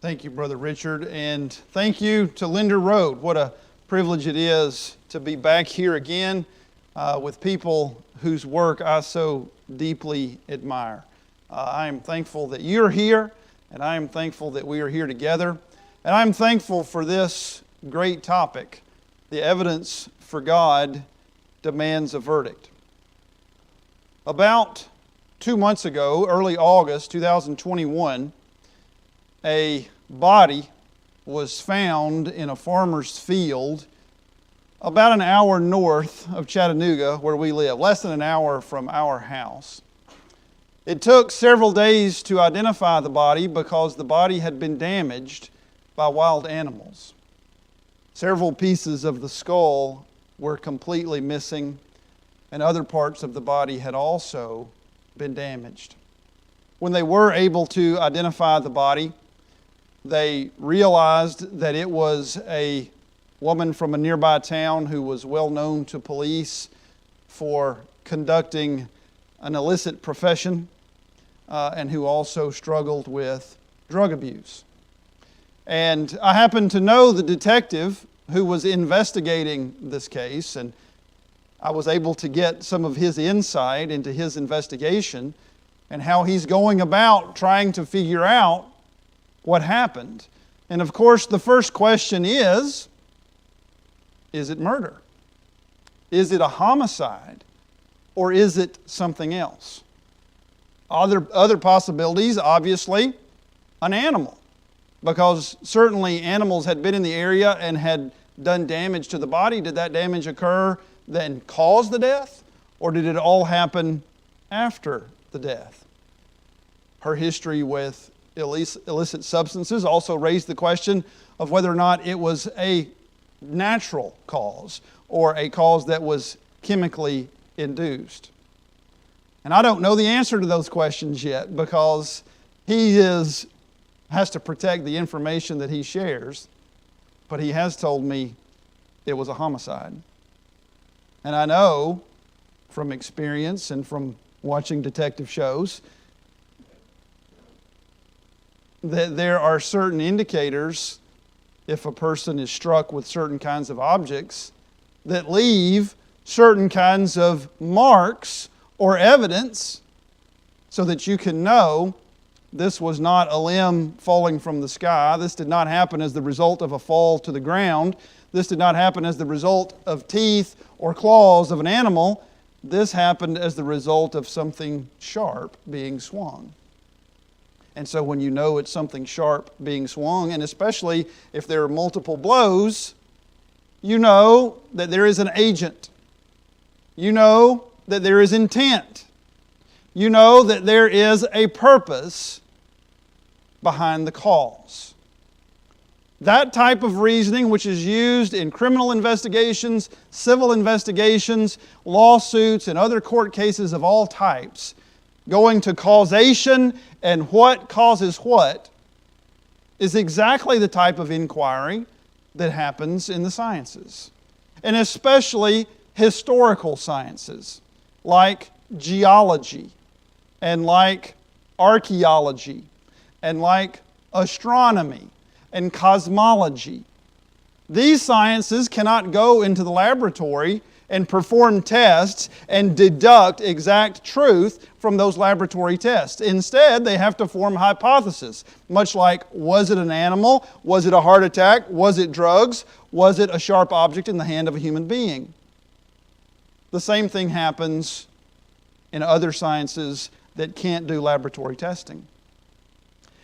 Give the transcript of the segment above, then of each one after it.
Thank you, Brother Richard, and thank you to Linder Road. What a privilege it is to be back here again with people whose work I so deeply admire. I am thankful that you're here, and I am thankful that we are here together. And I'm thankful for this great topic, the evidence for God demands a verdict. About 2 months ago, early August 2021, a body was found in a farmer's field about an hour north of Chattanooga, where we live, less than an hour from our house. It took several days to identify the body because the body had been damaged by wild animals. Several pieces of the skull were completely missing, and other parts of the body had also been damaged. When they were able to identify the body, they realized that it was a woman from a nearby town who was well known to police for conducting an illicit profession and who also struggled with drug abuse. And I happened to know the detective who was investigating this case, and I was able to get some of his insight into his investigation and how he's going about trying to figure out what happened. And of course, the first question is it murder? Is it a homicide? Or is it something else? Other possibilities, obviously, an animal. Because certainly animals had been in the area and had done damage to the body. Did that damage occur then cause the death? Or did it all happen after the death? Her history with illicit substances also raised the question of whether or not it was a natural cause or a cause that was chemically induced. And I don't know the answer to those questions yet because he has to protect the information that he shares, but he has told me it was a homicide. And I know from experience and from watching detective shows that there are certain indicators, if a person is struck with certain kinds of objects, that leave certain kinds of marks or evidence so that you can know this was not a limb falling from the sky. This did not happen as the result of a fall to the ground. This did not happen as the result of teeth or claws of an animal. This happened as the result of something sharp being swung. And so when you know it's something sharp being swung, and especially if there are multiple blows, you know that there is an agent. You know that there is intent. You know that there is a purpose behind the cause. That type of reasoning, which is used in criminal investigations, civil investigations, lawsuits, and other court cases of all types, going to causation and what causes what, is exactly the type of inquiry that happens in the sciences. And especially historical sciences, like geology, and like archaeology, and like astronomy, and cosmology. These sciences cannot go into the laboratory and perform tests and deduct exact truth from those laboratory tests. Instead, they have to form hypotheses, much like, was it an animal? Was it a heart attack? Was it drugs? Was it a sharp object in the hand of a human being? The same thing happens in other sciences that can't do laboratory testing.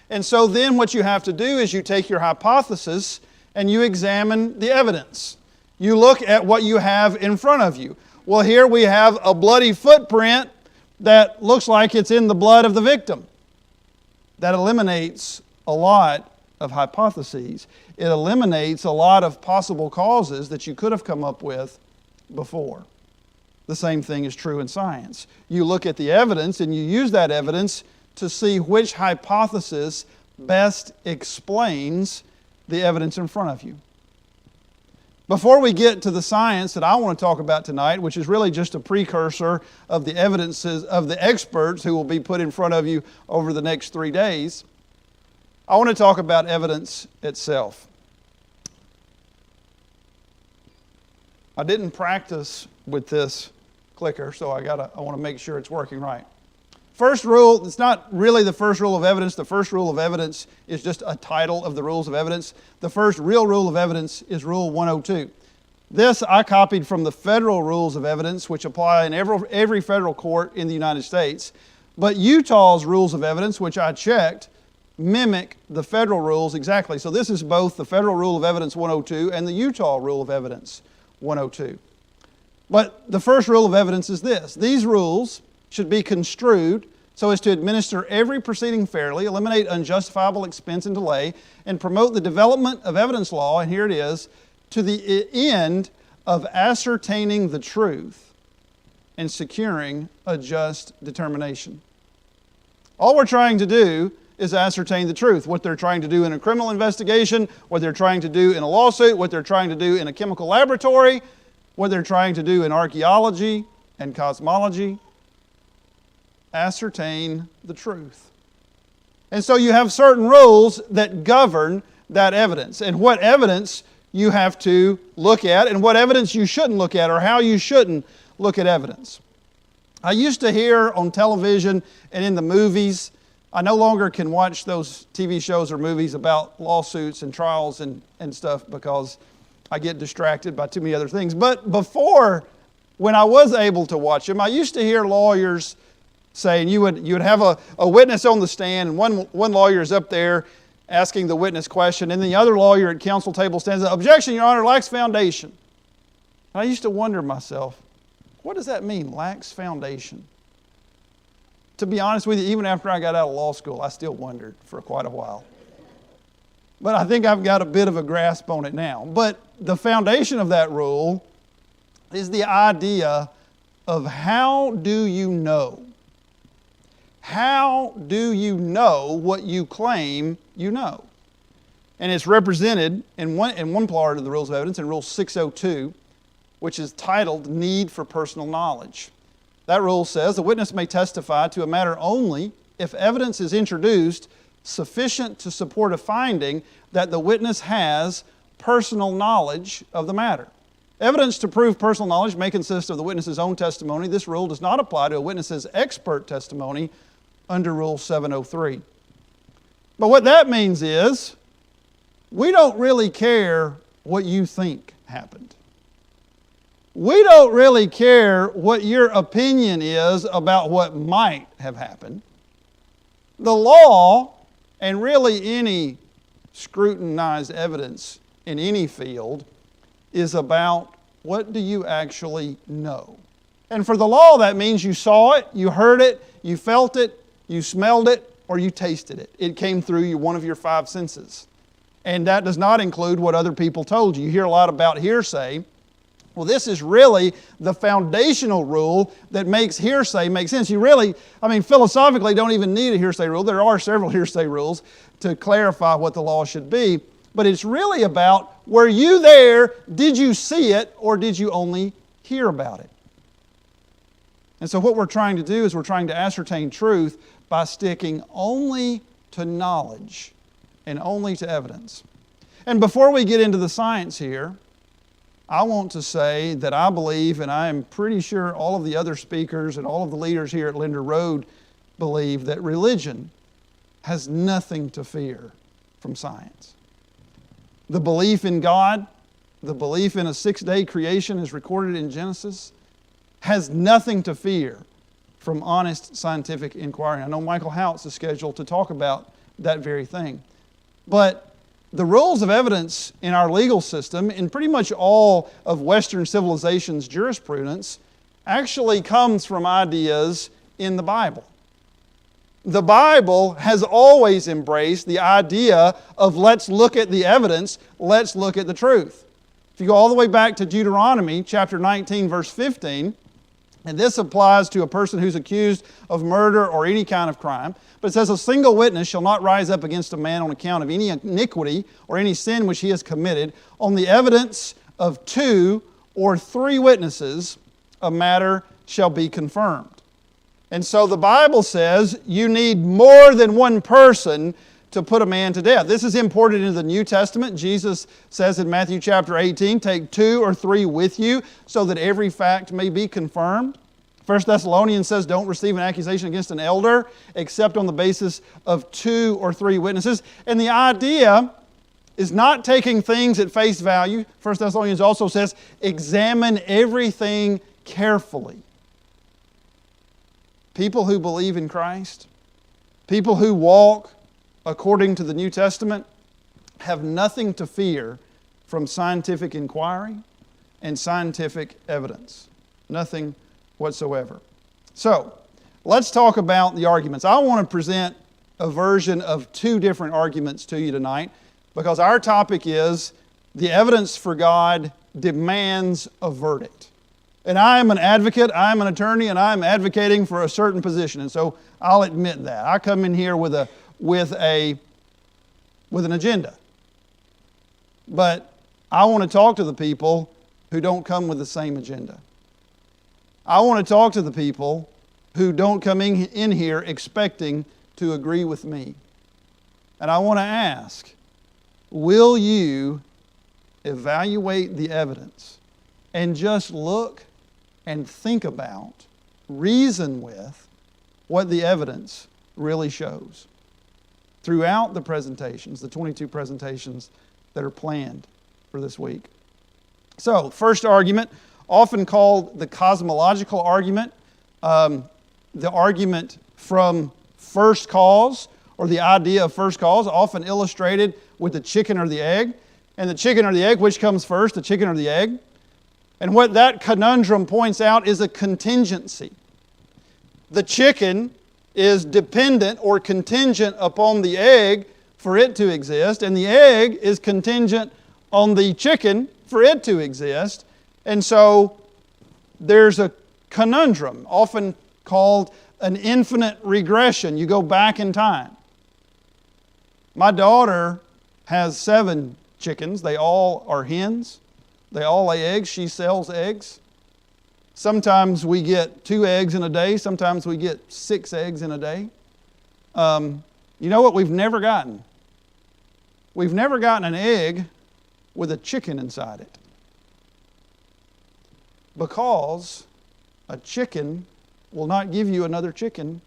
And so then what you have to do is you take your hypothesis and you examine the evidence. You look at what you have in front of you. Well, here we have a bloody footprint that looks like it's in the blood of the victim. That eliminates a lot of hypotheses. It eliminates a lot of possible causes that you could have come up with before. The same thing is true in science. You look at the evidence and you use that evidence to see which hypothesis best explains the evidence in front of you. Before we get to the science that I want to talk about tonight, which is really just a precursor of the evidences of the experts who will be put in front of you over the next 3 days, I want to talk about evidence itself. I didn't practice with this clicker, so I want to make sure it's working right. First rule, it's not really the first rule of evidence. The first rule of evidence is just a title of the rules of evidence. The first real rule of evidence is Rule 102. This I copied from the federal rules of evidence, which apply in every federal court in the United States. But Utah's rules of evidence, which I checked, mimic the federal rules exactly. So this is both the federal rule of evidence 102 and the Utah rule of evidence 102. But the first rule of evidence is this: these rules should be construed so as to administer every proceeding fairly, eliminate unjustifiable expense and delay, and promote the development of evidence law, and here it is, to the end of ascertaining the truth and securing a just determination. All we're trying to do is ascertain the truth. What they're trying to do in a criminal investigation, what they're trying to do in a lawsuit, what they're trying to do in a chemical laboratory, what they're trying to do in archaeology and cosmology. Ascertain the truth. And so you have certain rules that govern that evidence, and what evidence you have to look at, and what evidence you shouldn't look at, or how you shouldn't look at evidence. I used to hear on television and in the movies, I no longer can watch those TV shows or movies about lawsuits and trials and stuff because I get distracted by too many other things. But before, when I was able to watch them, I used to hear lawyers saying you would have a witness on the stand, and one lawyer is up there asking the witness question, and the other lawyer at counsel table stands up, "Objection, Your Honor, lacks foundation." And I used to wonder myself, what does that mean, lacks foundation? To be honest with you, even after I got out of law school, I still wondered for quite a while. But I think I've got a bit of a grasp on it now. But the foundation of that rule is the idea of how do you know? How do you know what you claim you know? And it's represented in one part of the rules of evidence in Rule 602, which is titled Need for Personal Knowledge. That rule says the witness may testify to a matter only if evidence is introduced sufficient to support a finding that the witness has personal knowledge of the matter. Evidence to prove personal knowledge may consist of the witness's own testimony. This rule does not apply to a witness's expert testimony under Rule 703. But what that means is, we don't really care what you think happened. We don't really care what your opinion is about what might have happened. The law, and really any scrutinized evidence in any field, is about what do you actually know. And for the law, that means you saw it, you heard it, you felt it, you smelled it, or you tasted it. It came through one of your five senses. And that does not include what other people told you. You hear a lot about hearsay. Well, this is really the foundational rule that makes hearsay make sense. You really, philosophically don't even need a hearsay rule. There are several hearsay rules to clarify what the law should be. But it's really about, were you there, did you see it, or did you only hear about it? And so what we're trying to do is we're trying to ascertain truth by sticking only to knowledge and only to evidence. And before we get into the science here, I want to say that I believe, and I am pretty sure all of the other speakers and all of the leaders here at Linder Road believe, that religion has nothing to fear from science. The belief in God, the belief in a 6-day creation as recorded in Genesis, has nothing to fear from honest scientific inquiry. I know Michael Houts is scheduled to talk about that very thing. But the rules of evidence in our legal system, in pretty much all of Western civilization's jurisprudence, actually comes from ideas in the Bible. The Bible has always embraced the idea of let's look at the evidence, let's look at the truth. If you go all the way back to Deuteronomy chapter 19, verse 15, and this applies to a person who's accused of murder or any kind of crime. But it says, a single witness shall not rise up against a man on account of any iniquity or any sin which he has committed. On the evidence of 2 or 3 witnesses, a matter shall be confirmed. And so the Bible says you need more than one person to put a man to death. This is imported into the New Testament. Jesus says in Matthew chapter 18, take 2 or 3 with you so that every fact may be confirmed. 1 Thessalonians says don't receive an accusation against an elder except on the basis of 2 or 3 witnesses. And the idea is not taking things at face value. 1 Thessalonians also says examine everything carefully. People who believe in Christ, people who walk according to the New Testament, have nothing to fear from scientific inquiry and scientific evidence. Nothing whatsoever. So, let's talk about the arguments. I want to present a version of 2 different arguments to you tonight because our topic is the evidence for God demands a verdict. And I am an advocate, I am an attorney, and I am advocating for a certain position. And so I'll admit that. I come in here with an agenda. But I want to talk to the people who don't come with the same agenda. I want to talk to the people who don't come in here expecting to agree with me. And I want to ask, will you evaluate the evidence and just look and think about, reason with what the evidence really shows throughout the presentations, the 22 presentations that are planned for this week? So, first argument, often called the cosmological argument, the argument from first cause, or the idea of first cause, often illustrated with the chicken or the egg. And the chicken or the egg, which comes first, the chicken or the egg? And what that conundrum points out is a contingency. The chicken is dependent or contingent upon the egg for it to exist, and the egg is contingent on the chicken for it to exist. And so there's a conundrum, often called an infinite regression. You go back in time. My daughter has 7 chickens. They all are hens. They all lay eggs. She sells eggs. Sometimes we get 2 eggs in a day. Sometimes we get 6 eggs in a day. You know what we've never gotten? We've never gotten an egg with a chicken inside it. Because a chicken will not give you another chicken.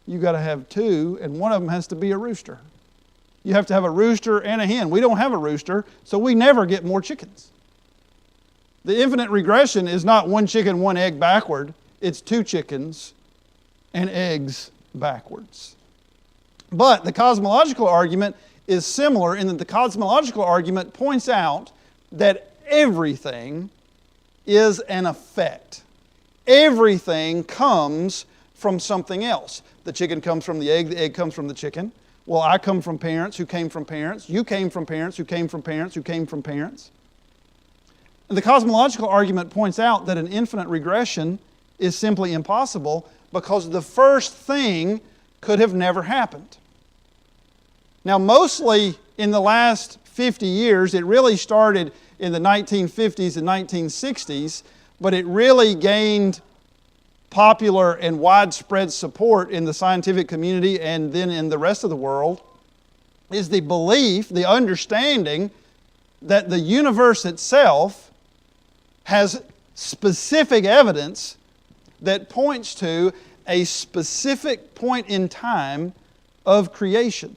You've got to have 2, and one of them has to be a rooster. You have to have a rooster and a hen. We don't have a rooster, so we never get more chickens. The infinite regression is not 1 chicken, 1 egg backward. It's 2 chickens and eggs backwards. But the cosmological argument is similar in that the cosmological argument points out that everything is an effect. Everything comes from something else. The chicken comes from the egg comes from the chicken. Well, I come from parents who came from parents. You came from parents who came from parents who came from parents. And the cosmological argument points out that an infinite regression is simply impossible because the first thing could have never happened. Now, mostly in the last 50 years, it really started in the 1950s and 1960s, but it really gained popular and widespread support in the scientific community and then in the rest of the world, is the belief, the understanding that the universe itself has specific evidence that points to a specific point in time of creation.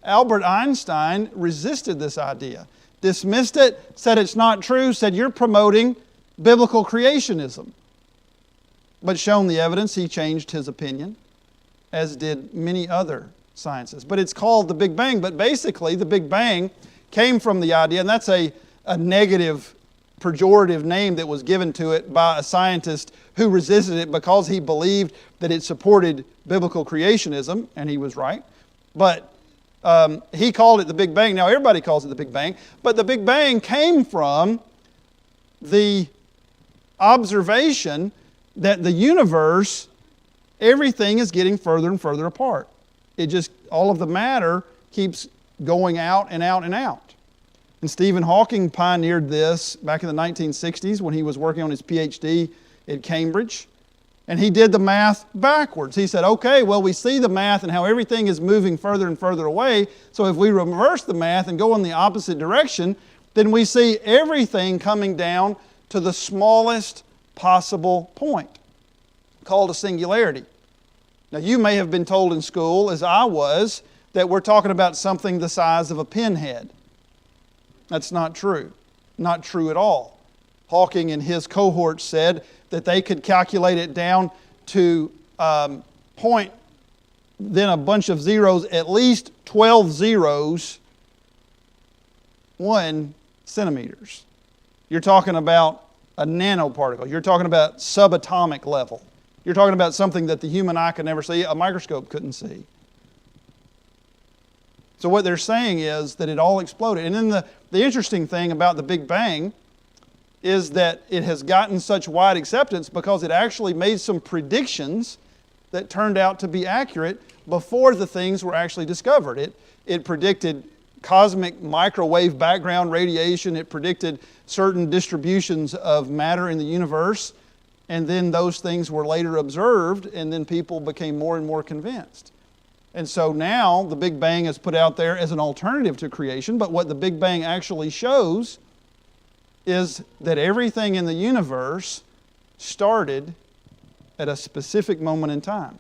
Albert Einstein resisted this idea, dismissed it, said it's not true, said you're promoting biblical creationism. But shown the evidence, he changed his opinion, as did many other sciences. But it's called the Big Bang. But basically, the Big Bang came from the idea, and that's a negative, pejorative name that was given to it by a scientist who resisted it because he believed that it supported biblical creationism, and he was right. But he called it the Big Bang. Now, everybody calls it the Big Bang. But the Big Bang came from the observation that the universe, everything is getting further and further apart. All of the matter keeps going out and out and out. And Stephen Hawking pioneered this back in the 1960s when he was working on his PhD at Cambridge. And he did the math backwards. He said, okay, well, we see the math and how everything is moving further and further away. So if we reverse the math and go in the opposite direction, then we see everything coming down to the smallest possible point, called a singularity. Now, you may have been told in school, as I was, that we're talking about something the size of a pinhead. That's not true. Not true at all. Hawking and his cohort said that they could calculate it down to point, then a bunch of zeros, at least 12 zeros, 1 centimeters. You're talking about a nanoparticle. You're talking about subatomic level. You're talking about something that the human eye could never see, a microscope couldn't see. So what they're saying is that it all exploded. And then the interesting thing about the Big Bang is that it has gotten such wide acceptance because it actually made some predictions that turned out to be accurate before the things were actually discovered. It predicted cosmic microwave background radiation. It predicted certain distributions of matter in the universe. And then those things were later observed, and then people became more and more convinced. And so now the Big Bang is put out there as an alternative to creation, but what the Big Bang actually shows is that everything in the universe started at a specific moment in time.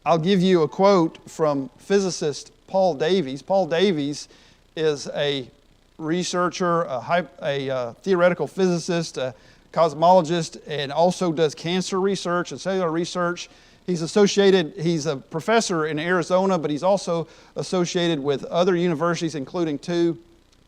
I'll give you a quote from physicist Paul Davies. Paul Davies is a researcher, a theoretical physicist, a cosmologist, and also does cancer research and cellular research. He's a professor in Arizona, but he's also associated with other universities, including 2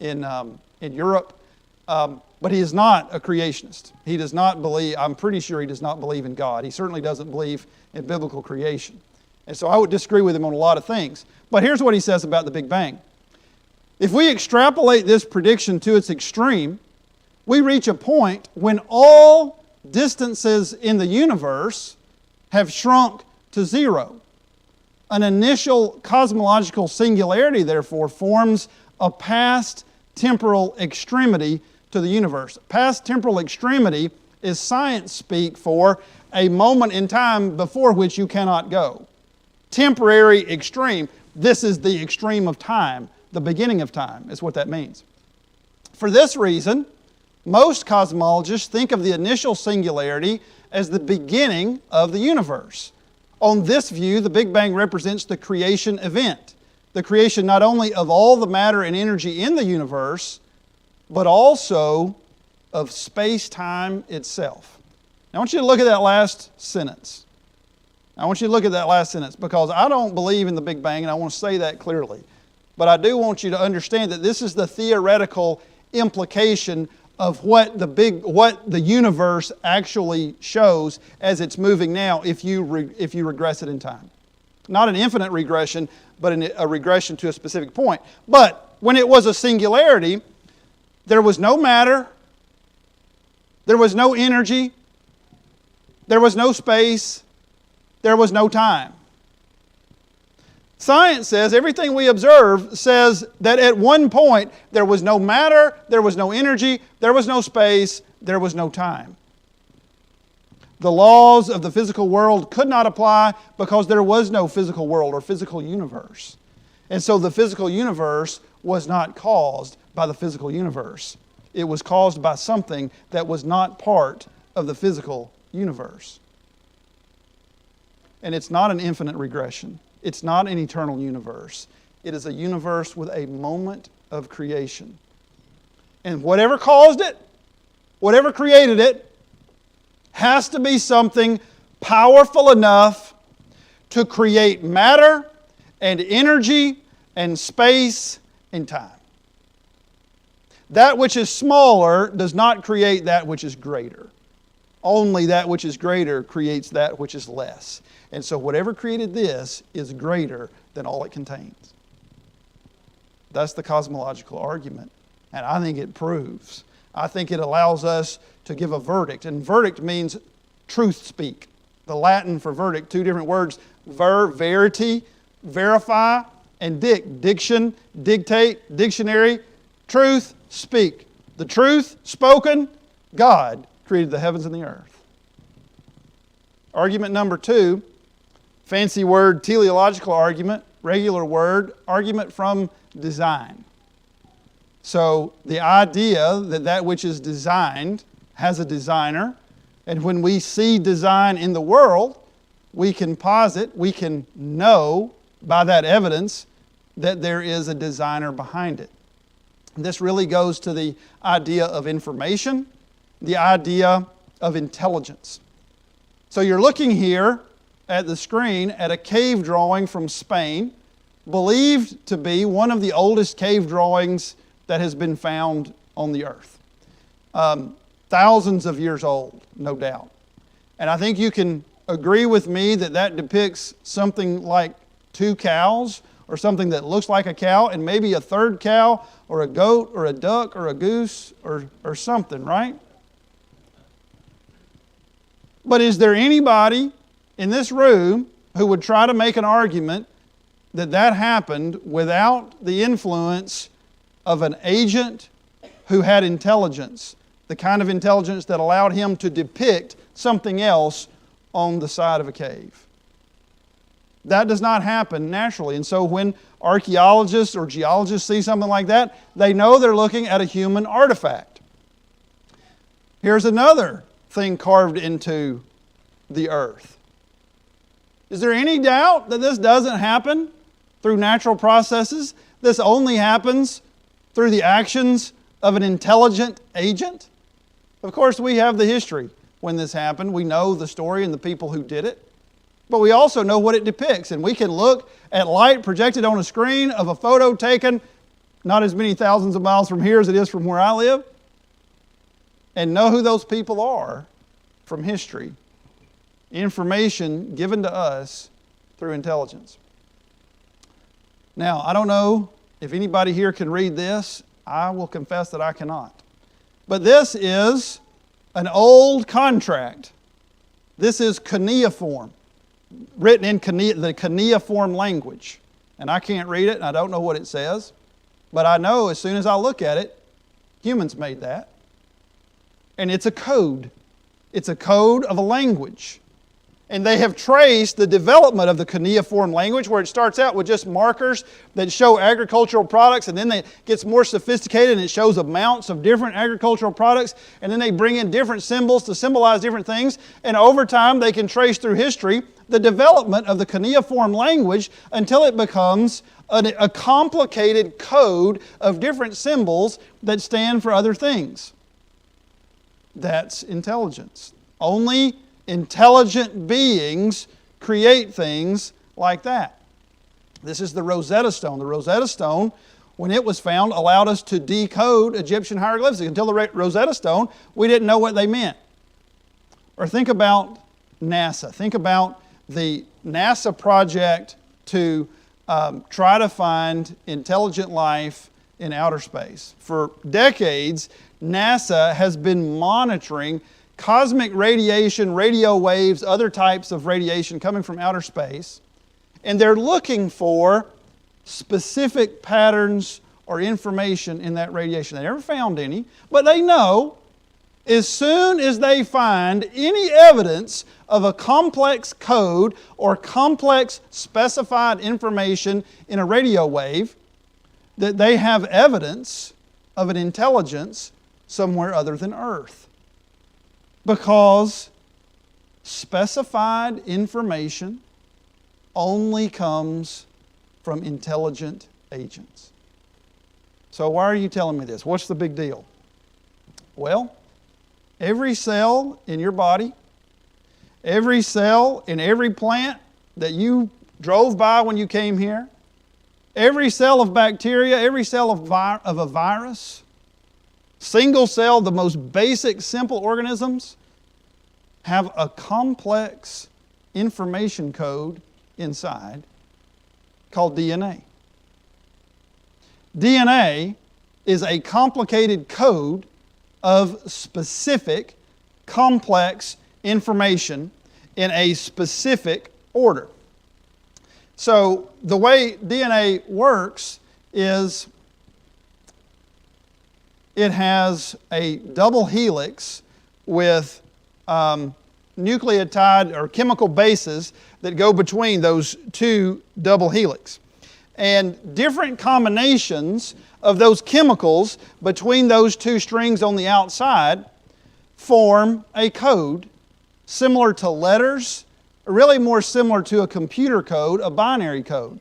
in Europe. But he is not a creationist. He does not believe, I'm pretty sure he does not believe in God. He certainly doesn't believe in biblical creation. And so I would disagree with him on a lot of things. But here's what he says about the Big Bang. If we extrapolate this prediction to its extreme, we reach a point when all distances in the universe have shrunk to 0. An initial cosmological singularity, therefore, forms a past temporal extremity to the universe. Past temporal extremity is science speak for a moment in time before which you cannot go. Temporary extreme, this is the extreme of time, the beginning of time is what that means. For this reason, most cosmologists think of the initial singularity as the beginning of the universe. On this view, the Big Bang represents the creation event. The creation not only of all the matter and energy in the universe, but also of space-time itself. Now, I want you to look at that last sentence. I want you to look at that last sentence because I don't believe in the Big Bang, and I want to say that clearly. But I do want you to understand that this is the theoretical implication of what the universe actually shows as it's moving now if you regress it in time. Not an infinite regression, but a regression to a specific point. But when it was a singularity, there was no matter, there was no energy, there was no space, there was no time. Science says, everything we observe says that at one point there was no matter, there was no energy, there was no space, there was no time. The laws of the physical world could not apply because there was no physical world or physical universe. And so the physical universe was not caused by the physical universe. It was caused by something that was not part of the physical universe. And it's not an infinite regression. It's not an eternal universe. It is a universe with a moment of creation. And whatever caused it, whatever created it, has to be something powerful enough to create matter and energy and space and time. That which is smaller does not create that which is greater. Only that which is greater creates that which is less. And so whatever created this is greater than all it contains. That's the cosmological argument. And I think it proves. I think it allows us to give a verdict. And verdict means truth speak. The Latin for verdict, 2 different words, verity, verify, and diction, dictate, dictionary, truth, speak. The truth spoken, God created the heavens and the earth. Argument number 2, fancy word, teleological argument, regular word, argument from design. So the idea that that which is designed has a designer, and when we see design in the world, we can posit, we can know by that evidence that there is a designer behind it. This really goes to the idea of information, the idea of intelligence. So you're looking here at the screen at a cave drawing from Spain, believed to be one of the oldest cave drawings that has been found on the earth. Thousands of years old, no doubt. And I think you can agree with me that that depicts something like 2 cows, or something that looks like a cow, and maybe a third cow, or a goat, or a duck, or a goose, or something, right? But is there anybody in this room who would try to make an argument that that happened without the influence of an agent who had intelligence, the kind of intelligence that allowed him to depict something else on the side of a cave? That does not happen naturally. And so when archaeologists or geologists see something like that, they know they're looking at a human artifact. Here's another thing carved into the earth. Is there any doubt that this doesn't happen through natural processes? This only happens through the actions of an intelligent agent? Of course, we have the history when this happened. We know the story and the people who did it. But we also know what it depicts. And we can look at light projected on a screen of a photo taken not as many thousands of miles from here as it is from where I live, and know who those people are from history. Information given to us through intelligence. Now, I don't know if anybody here can read this. I will confess that I cannot. But this is an old contract. This is cuneiform, written in the cuneiform language. And I can't read it, and I don't know what it says. But I know as soon as I look at it, humans made that. And it's a code. It's a code of a language. And they have traced the development of the cuneiform language, where it starts out with just markers that show agricultural products, and then it gets more sophisticated and it shows amounts of different agricultural products, and then they bring in different symbols to symbolize different things. And over time, they can trace through history the development of the cuneiform language until it becomes a complicated code of different symbols that stand for other things. That's intelligence. Only intelligent beings create things like that. This is the Rosetta Stone. The Rosetta Stone, when it was found, allowed us to decode Egyptian hieroglyphics. Until the Rosetta Stone, we didn't know what they meant. Or think about NASA. Think about the NASA project to try to find intelligent life in outer space. For decades, NASA has been monitoring cosmic radiation, radio waves, other types of radiation coming from outer space, and they're looking for specific patterns or information in that radiation. They never found any, but they know as soon as they find any evidence of a complex code or complex specified information in a radio wave, that they have evidence of an intelligence somewhere other than Earth. Because specified information only comes from intelligent agents. So why are you telling me this? What's the big deal? Well, every cell in your body, every cell in every plant that you drove by when you came here, every cell of bacteria, every cell of a virus, single cell, the most basic, simple organisms, have a complex information code inside called DNA. DNA is a complicated code of specific, complex information in a specific order. So the way DNA works is it has a double helix with nucleotide or chemical bases that go between those two double helix. And different combinations of those chemicals between those two strings on the outside form a code similar to letters, really more similar to a computer code, a binary code.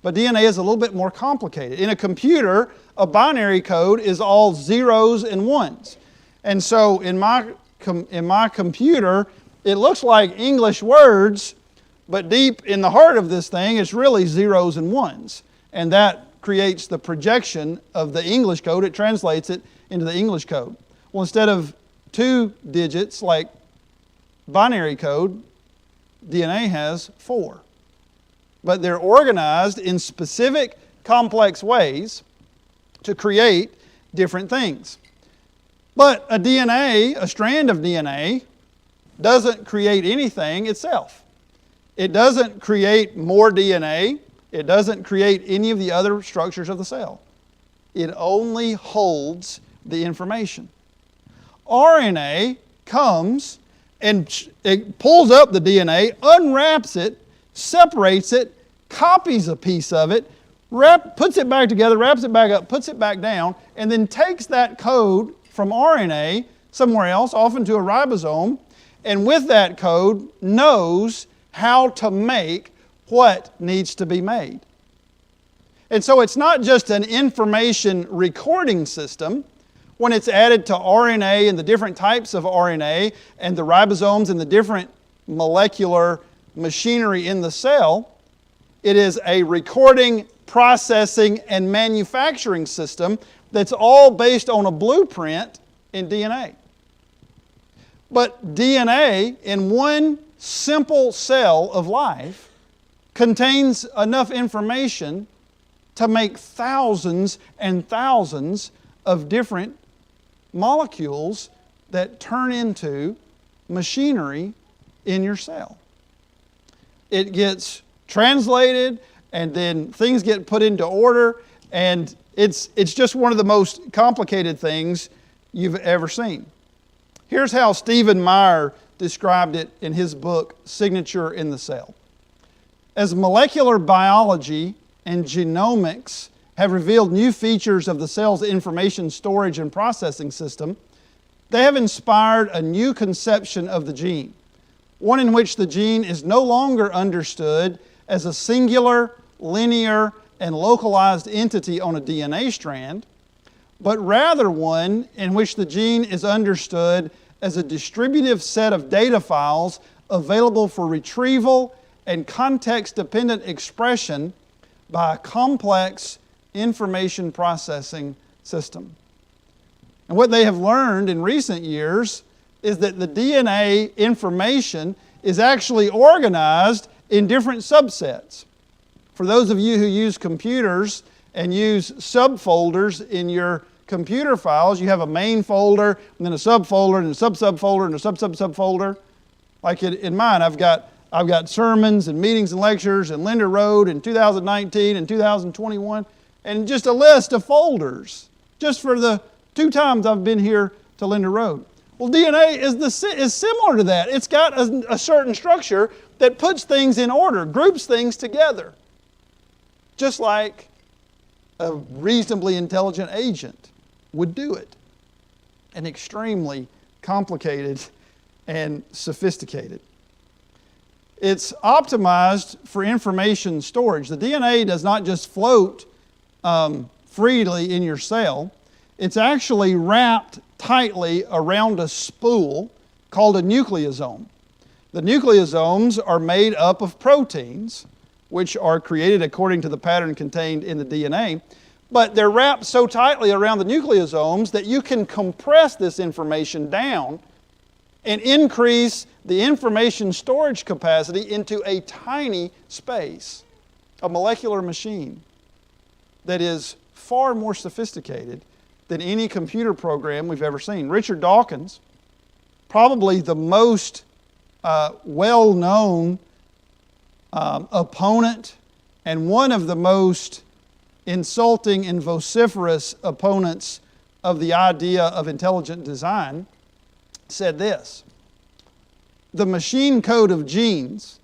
But DNA is a little bit more complicated. In a computer, a binary code is all zeros and ones. And so in my computer, it looks like English words, but deep in the heart of this thing, it's really zeros and ones. And that creates the projection of the English code. It translates it into the English code. Well, instead of 2 digits like binary code, DNA has 4. But they're organized in specific complex ways to create different things. But a strand of DNA, doesn't create anything itself. It doesn't create more DNA. It doesn't create any of the other structures of the cell. It only holds the information. RNA comes and it pulls up the DNA, unwraps it, separates it, copies a piece of it, puts it back together, wraps it back up, puts it back down, and then takes that code from RNA somewhere else, often to a ribosome, and with that code knows how to make what needs to be made. And so it's not just an information recording system. When it's added to RNA and the different types of RNA and the ribosomes and the different molecular machinery in the cell, it is a recording, processing, and manufacturing system that's all based on a blueprint in DNA. But DNA in one simple cell of life contains enough information to make thousands and thousands of different molecules that turn into machinery in your cell. It gets translated, and then things get put into order, and it's just one of the most complicated things you've ever seen. Here's how Stephen Meyer described it in his book, Signature in the Cell. As molecular biology and genomics have revealed new features of the cell's information storage and processing system, they have inspired a new conception of the gene, one in which the gene is no longer understood as a singular, linear, and localized entity on a DNA strand, but rather one in which the gene is understood as a distributive set of data files available for retrieval and context-dependent expression by a complex information processing system. And what they have learned in recent years is that the DNA information is actually organized in different subsets. For those of you who use computers and use subfolders in your computer files, you have a main folder, and then a subfolder, and a sub-subfolder, and a sub-sub-subfolder. Like in mine, I've got sermons and meetings and lectures and Linder Road in 2019 and 2021, and just a list of folders, just for the 2 times I've been here to Linder Road. Well, DNA is similar to that. It's got a certain structure that puts things in order, groups things together, just like a reasonably intelligent agent would do it. And extremely complicated and sophisticated. It's optimized for information storage. The DNA does not just float freely in your cell. It's actually wrapped tightly around a spool called a nucleosome. The nucleosomes are made up of proteins, which are created according to the pattern contained in the DNA. But they're wrapped so tightly around the nucleosomes that you can compress this information down and increase the information storage capacity into a tiny space, a molecular machine that is far more sophisticated than any computer program we've ever seen. Richard Dawkins, probably the most well-known opponent and one of the most insulting and vociferous opponents of the idea of intelligent design, said this: the machine code of genes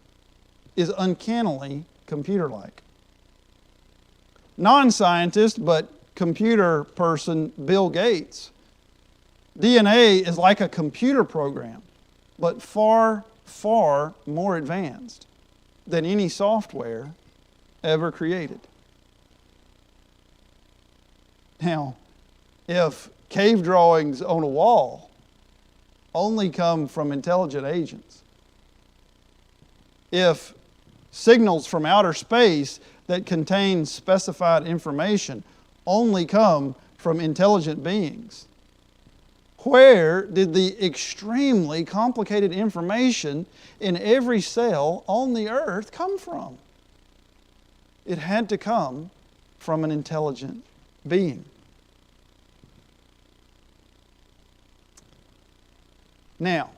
is uncannily computer-like. Non-scientist, but computer person Bill Gates, DNA is like a computer program, but far, far more advanced than any software ever created. Now, if cave drawings on a wall only come from intelligent agents, if signals from outer space that contain specified information only come from intelligent beings, where did the extremely complicated information in every cell on the earth come from? It had to come from an intelligent being. Now,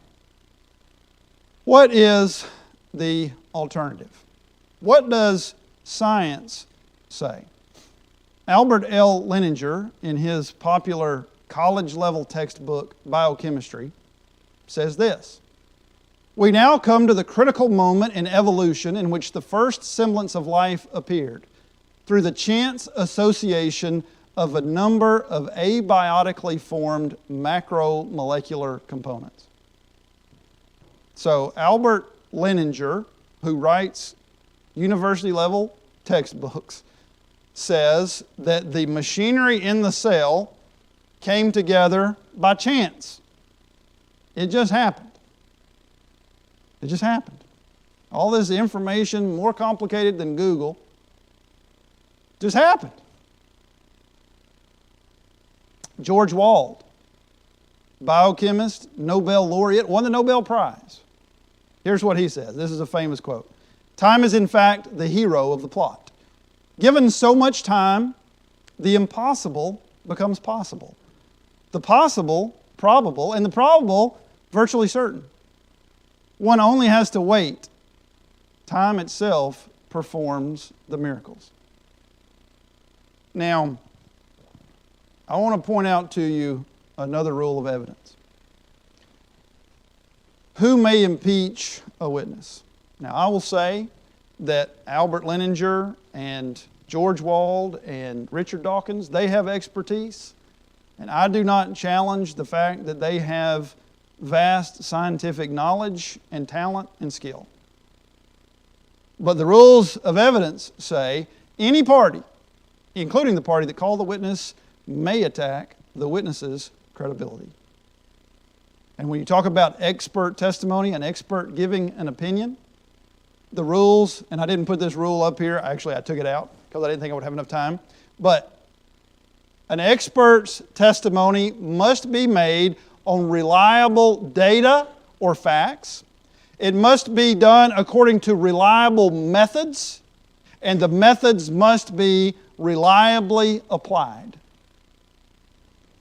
what is the alternative? What does science say? Albert L. Linder, in his popular college-level textbook, Biochemistry, says this: "We now come to the critical moment in evolution in which the first semblance of life appeared, through the chance association of a number of abiotically formed macromolecular components." So Albert Linder, who writes university-level textbooks, says that the machinery in the cell came together by chance. It just happened. It just happened. All this information, more complicated than Google, just happened. George Wald, biochemist, Nobel laureate, won the Nobel Prize. Here's what he says. This is a famous quote. "Time is in fact the hero of the plot. Given so much time, the impossible becomes possible. The possible, probable, and the probable, virtually certain. One only has to wait. Time itself performs the miracles." Now, I want to point out to you another rule of evidence. Who may impeach a witness? Now, I will say that Albert Linder and George Wald and Richard Dawkins, they have expertise, and I do not challenge the fact that they have vast scientific knowledge and talent and skill. But the rules of evidence say any party, including the party that called the witness, may attack the witness's credibility. And when you talk about expert testimony, an expert giving an opinion, the rules, and I didn't put this rule up here, actually I took it out because I didn't think I would have enough time, but an expert's testimony must be made on reliable data or facts. It must be done according to reliable methods, and the methods must be reliably applied.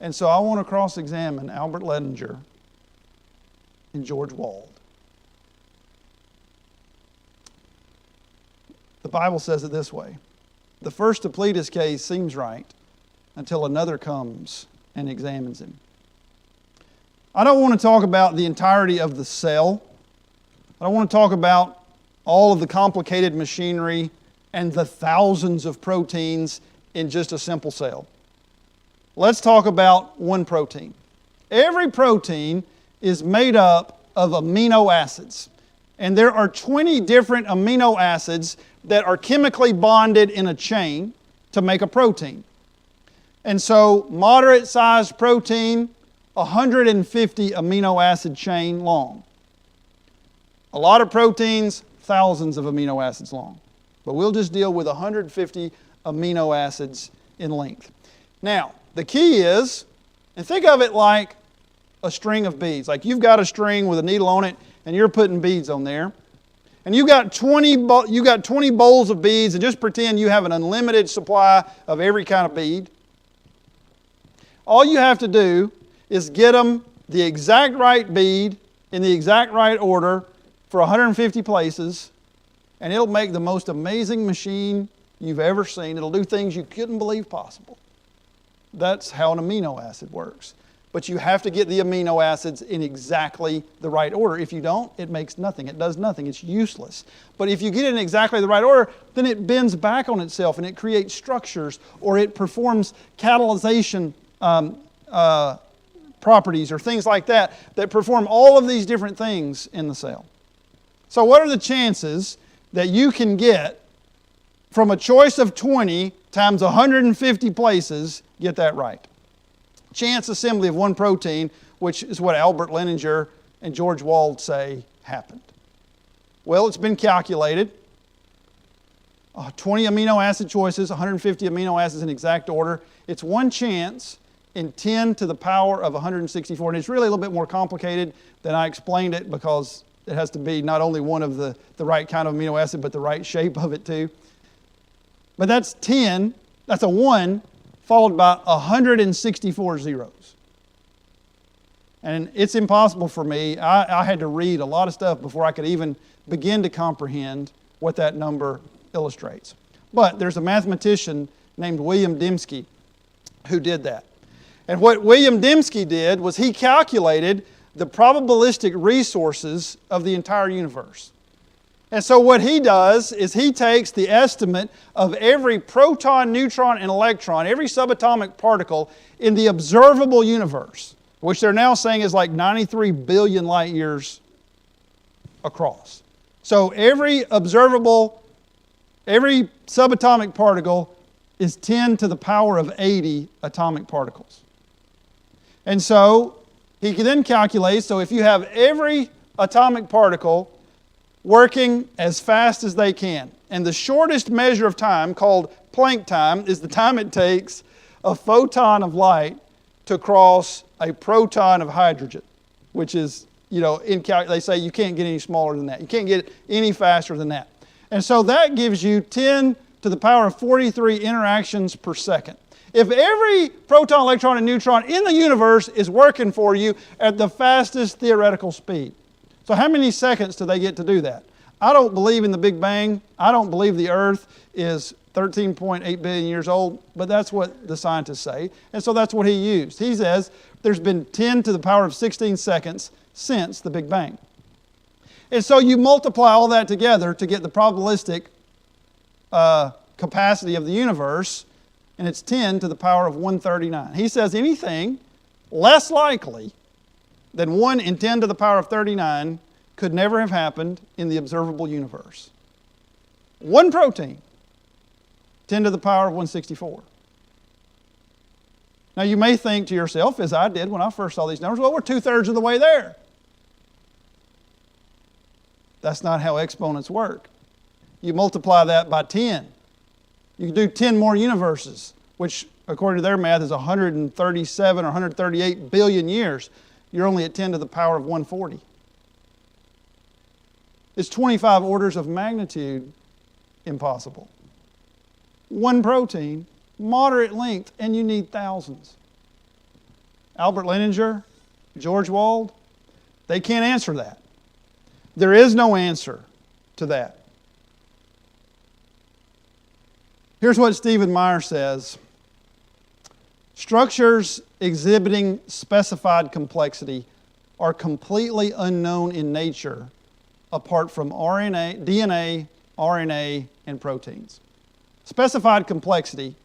And so I want to cross-examine Albert Linder and George Wald. The Bible says it this way: "The first to plead his case seems right until another comes and examines him." I don't want to talk about the entirety of the cell. I don't want to talk about all of the complicated machinery and the thousands of proteins in just a simple cell. Let's talk about one protein. Every protein is made up of amino acids. And there are 20 different amino acids that are chemically bonded in a chain to make a protein. And so, moderate-sized protein, 150 amino acid chain long. A lot of proteins, thousands of amino acids long. But we'll just deal with 150 amino acids in length. Now, the key is, and think of it like a string of beads. Like you've got a string with a needle on it, and you're putting beads on there. And you've got 20 bowls of beads, and just pretend you have an unlimited supply of every kind of bead. All you have to do is get them the exact right bead in the exact right order for 150 places, and it'll make the most amazing machine you've ever seen. It'll do things you couldn't believe possible. That's how an amino acid works. But you have to get the amino acids in exactly the right order. If you don't, it makes nothing. It does nothing. It's useless. But if you get it in exactly the right order, then it bends back on itself and it creates structures, or it performs catalyzation properties or things like that that perform all of these different things in the cell. So what are the chances that you can get from a choice of 20 times 150 places, get that right? Chance assembly of one protein, which is what Albert Linder and George Wald say happened. Well, it's been calculated. 20 amino acid choices, 150 amino acids in exact order. It's one chance in 10 to the power of 164. And it's really a little bit more complicated than I explained it, because it has to be not only one of the right kind of amino acid, but the right shape of it too. But that's 10, that's a 1, followed by 164 zeros. And it's impossible for me. I had to read a lot of stuff before I could even begin to comprehend what that number illustrates. But there's a mathematician named William Dembski who did that. And what William Dembski did was he calculated the probabilistic resources of the entire universe. And so what he does is he takes the estimate of every proton, neutron, and electron, every subatomic particle in the observable universe, which they're now saying is like 93 billion light years across. So every observable, every subatomic particle is 10 to the power of 80 atomic particles. And so he then calculates, so if you have every atomic particle working as fast as they can, and the shortest measure of time, called Planck time, is the time it takes a photon of light to cross a proton of hydrogen, which is, they say you can't get any smaller than that. You can't get any faster than that. And so that gives you 10 to the power of 43 interactions per second. If every proton, electron, and neutron in the universe is working for you at the fastest theoretical speed. So how many seconds do they get to do that? I don't believe in the Big Bang. I don't believe the Earth is 13.8 billion years old, but that's what the scientists say. And so that's what he used. He says there's been 10 to the power of 16 seconds since the Big Bang. And so you multiply all that together to get the probabilistic capacity of the universe, and it's 10 to the power of 139. He says anything less likely than 1 in 10 to the power of 39 could never have happened in the observable universe. One protein, 10 to the power of 164. Now you may think to yourself, as I did when I first saw these numbers, well, we're 2/3 of the way there. That's not how exponents work. You multiply that by 10. You can do 10 more universes, which according to their math is 137 or 138 billion years. You're only at 10 to the power of 140. It's 25 orders of magnitude impossible. One protein, moderate length, and you need thousands. Albert Linder, George Wald, they can't answer that. There is no answer to that. Here's what Stephen Meyer says. Structures exhibiting specified complexity are completely unknown in nature apart from RNA, DNA, RNA, and proteins. Specified complexity.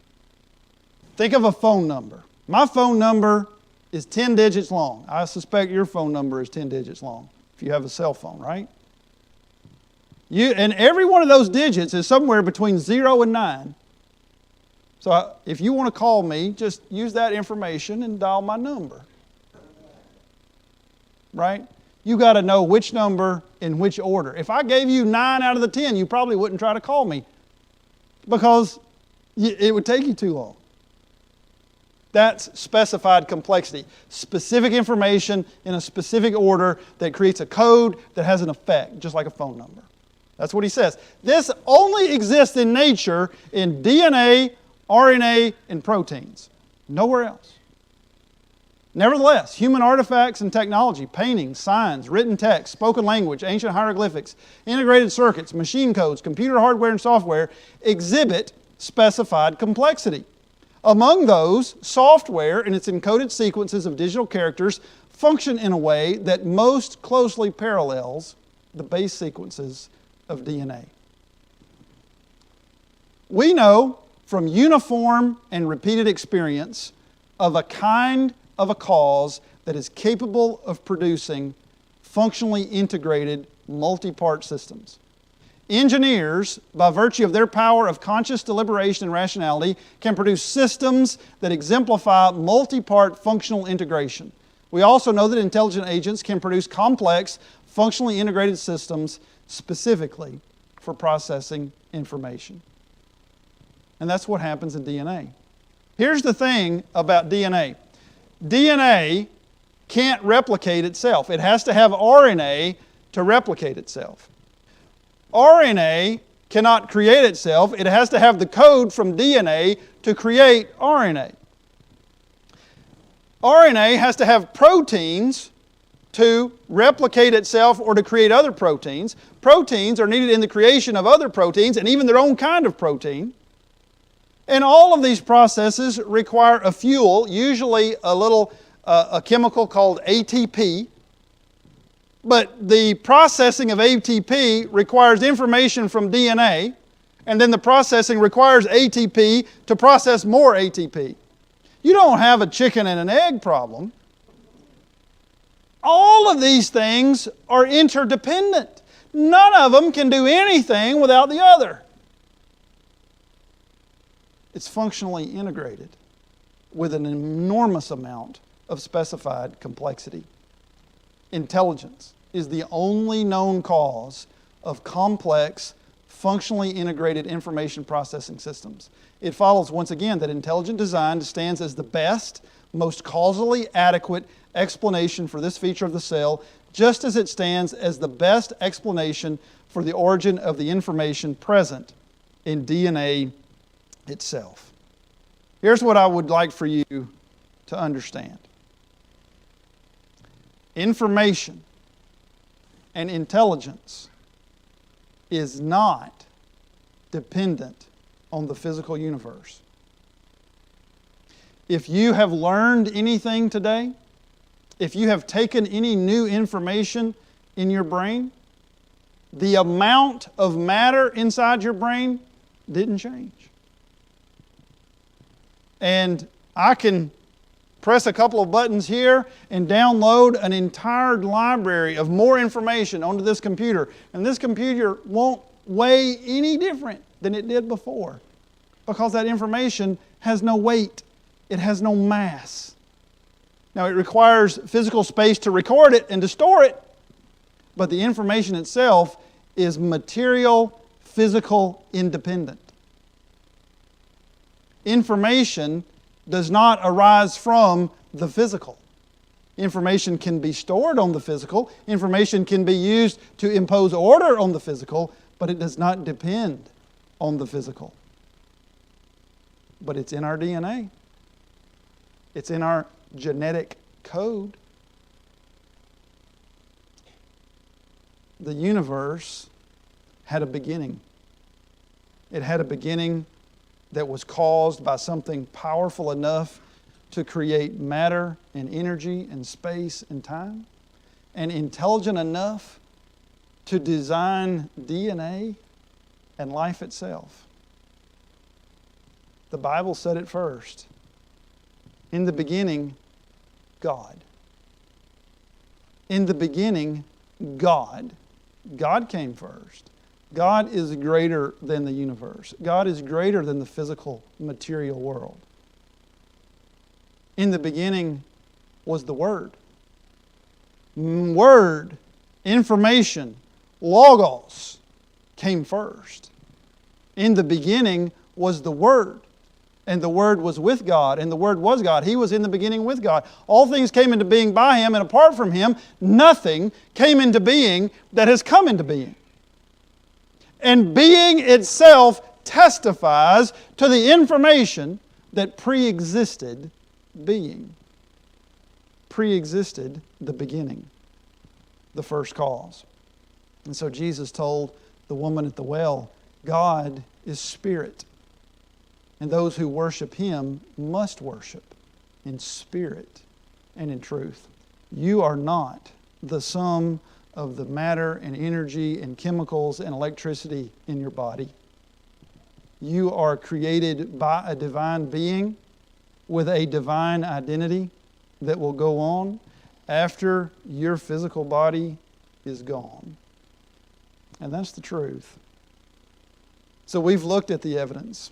Think of a phone number. My phone number is 10 digits long. I suspect your phone number is 10 digits long if you have a cell phone, right? And every one of those digits is somewhere between 0 and 9. So if you want to call me, just use that information and dial my number. Right? You got to know which number in which order. If I gave you 9 out of the 10, you probably wouldn't try to call me because it would take you too long. That's specified complexity. Specific information in a specific order that creates a code that has an effect, just like a phone number. That's what he says. This only exists in nature in DNA, RNA, and proteins. Nowhere else. Nevertheless, human artifacts and technology, paintings, signs, written text, spoken language, ancient hieroglyphics, integrated circuits, machine codes, computer hardware and software exhibit specified complexity. Among those, software and its encoded sequences of digital characters function in a way that most closely parallels the base sequences of DNA. We know from uniform and repeated experience of a kind of a cause that is capable of producing functionally integrated multi-part systems. Engineers, by virtue of their power of conscious deliberation and rationality, can produce systems that exemplify multi-part functional integration. We also know that intelligent agents can produce complex, functionally integrated systems specifically for processing information. And that's what happens in DNA. Here's the thing about DNA. DNA can't replicate itself. It has to have RNA to replicate itself. RNA cannot create itself. It has to have the code from DNA to create RNA. RNA has to have proteins to replicate itself or to create other proteins. Proteins are needed in the creation of other proteins and even their own kind of protein. And all of these processes require a fuel, usually a chemical called ATP. But the processing of ATP requires information from DNA, and then the processing requires ATP to process more ATP. You don't have a chicken and an egg problem. All of these things are interdependent. None of them can do anything without the other. It's functionally integrated with an enormous amount of specified complexity. Intelligence is the only known cause of complex, functionally integrated information processing systems. It follows once again that intelligent design stands as the best, most causally adequate explanation for this feature of the cell, just as it stands as the best explanation for the origin of the information present in DNA itself. Here's what I would like for you to understand. Information and intelligence is not dependent on the physical universe. If you have learned anything today, if you have taken any new information in your brain, the amount of matter inside your brain didn't change. And I can press a couple of buttons here and download an entire library of more information onto this computer. And this computer won't weigh any different than it did before, because that information has no weight. It has no mass. Now, it requires physical space to record it and to store it, but the information itself is material, physical, independent. Information does not arise from the physical. Information can be stored on the physical. Information can be used to impose order on the physical, but it does not depend on the physical. But it's in our DNA. It's in our genetic code. The universe had a beginning. It had a beginning that was caused by something powerful enough to create matter and energy and space and time, and intelligent enough to design DNA and life itself. The Bible said it first. In the beginning, God. In the beginning, God. God came first. God is greater than the universe. God is greater than the physical, material world. In the beginning was the Word. Word, information, logos came first. In the beginning was the Word, and the Word was with God, and the Word was God. He was in the beginning with God. All things came into being by Him, and apart from Him, nothing came into being that has come into being. And being itself testifies to the information that pre-existed being. Pre-existed the beginning, the first cause. And so Jesus told the woman at the well, God is spirit. And those who worship Him must worship in spirit and in truth. You are not the sum of the matter and energy and chemicals and electricity in your body. You are created by a divine being with a divine identity that will go on after your physical body is gone. And that's the truth. So we've looked at the evidence.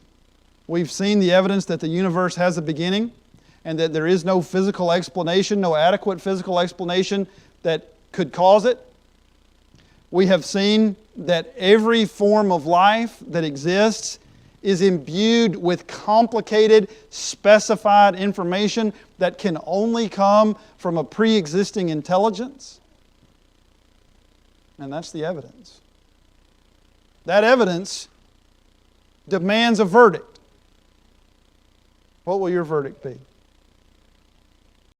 We've seen the evidence that the universe has a beginning and that there is no physical explanation, no adequate physical explanation that could cause it. We have seen that every form of life that exists is imbued with complicated, specified information that can only come from a pre-existing intelligence. And that's the evidence. That evidence demands a verdict. What will your verdict be?